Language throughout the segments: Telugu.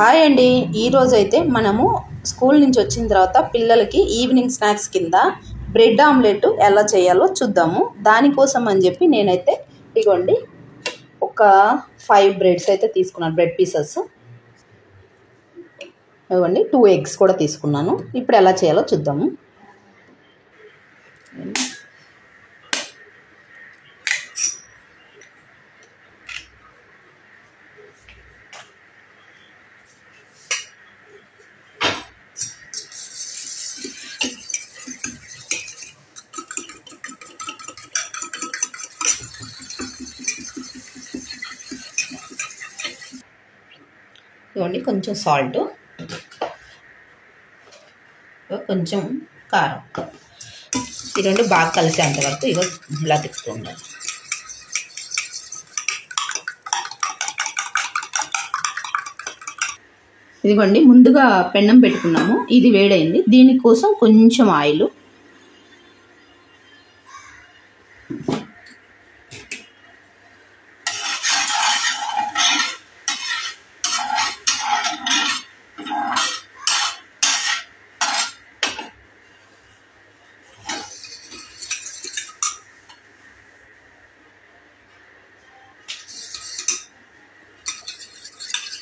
హాయ్ అండి, ఈరోజు అయితే మనము స్కూల్ నుంచి వచ్చిన తర్వాత పిల్లలకి ఈవినింగ్ స్నాక్స్ కింద బ్రెడ్ ఆమ్లెట్ ఎలా చేయాలో చూద్దాము. దానికోసం అని చెప్పి నేనైతే ఇగోండి ఒక 5 బ్రెడ్స్ అయితే తీసుకున్నాను, బ్రెడ్ పీసెస్. ఇవ్వండి 2 ఎగ్స్ కూడా తీసుకున్నాను. ఇప్పుడు ఎలా చేయాలో చూద్దాము. ఇవ్వండి కొంచెం సాల్ట్, కొంచెం కారం, ఈ రెండు బాగా కలిసేంత వరకు ఇగో ఇలా తిప్పుతూ ఉండాలి. ఇదిగోండి ముందుగా పెన్నం పెట్టుకున్నాము, ఇది వేడైంది. దీనికోసం కొంచెం ఆయిల్,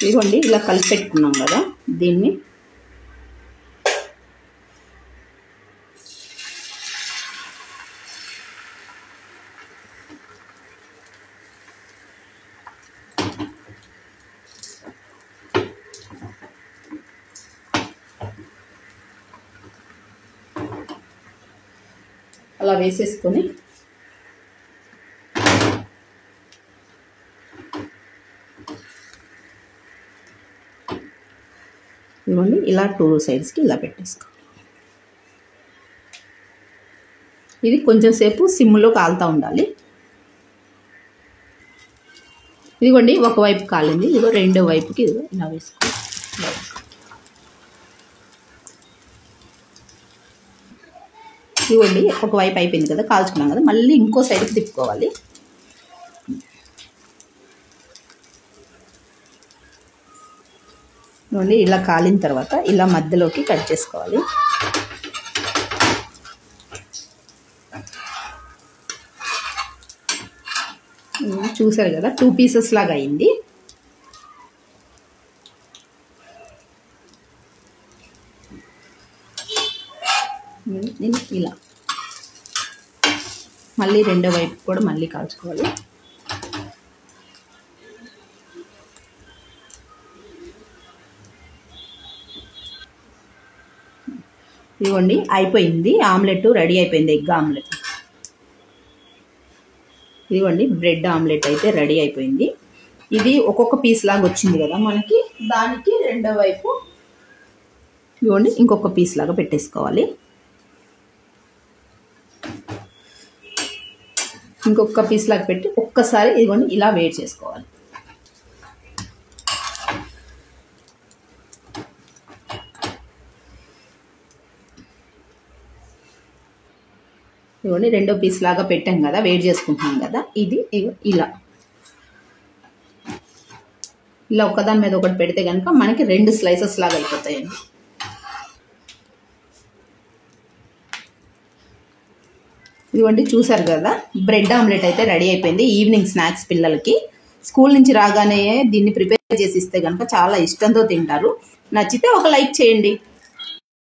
ఇదిగోండి ఇలా కలిపి పెట్టుకున్నాం కదా, దీన్ని అలా వేసేసుకొని ఇవ్వండి ఇలా 2 సైడ్స్కి ఇలా పెట్టేసుకో. ఇది కొంచెం సేపు సిమ్లో కాలుతూ ఉండాలి. ఇదిగోండి ఒకవైపు కాలింది, ఇదిగో రెండో వైపుకి ఇదిగో ఇలా వేసుకో. ఇవ్వండి ఒకవైపు అయిపోయింది కదా, కాల్చుకున్నాం కదా, మళ్ళీ ఇంకో సైడ్కి తిప్పుకోవాలి. ఇవ్వండి ఇలా కాలిన తర్వాత ఇలా మధ్యలోకి కట్ చేసుకోవాలి. చూసారు కదా 2 పీసెస్ లాగా అయింది. ఇలా మళ్ళీ రెండో వైపు కూడా మళ్ళీ కాల్చుకోవాలి. ఇదిగోండి అయిపోయింది, ఆమ్లెట్ రెడీ అయిపోయింది, ఎగ్ ఆమ్లెట్. ఇదిగోండి బ్రెడ్ ఆమ్లెట్ అయితే రెడీ అయిపోయింది. ఇది ఒక్కొక్క పీస్ లాగా వచ్చింది కదా మనకి, దానికి రెండో వైపు ఇదిగోండి ఇంకొక పీస్ లాగా పెట్టేసుకోవాలి. ఇంకొక పీస్ లాగా పెట్టి ఒక్కసారి ఇదిగోండి ఇలా వేడి చేసుకోవాలి. ఇవ్వండి రెండో పీస్ లాగా పెట్టాం కదా, వేడి చేసుకుంటున్నాం కదా, ఇది ఇలా ఇలా ఒకదాని మీద ఒకటి పెడితే కనుక మనకి 2 స్లైసెస్ లాగా అయిపోతాయండి. ఇదిగోండి చూసారు కదా, బ్రెడ్ ఆమ్లెట్ అయితే రెడీ అయిపోయింది. ఈవినింగ్ స్నాక్స్ పిల్లలకి స్కూల్ నుంచి రాగానే దీన్ని ప్రిపేర్ చేసి ఇస్తే కనుక చాలా ఇష్టంతో తింటారు. నచ్చితే ఒక లైక్ చేయండి.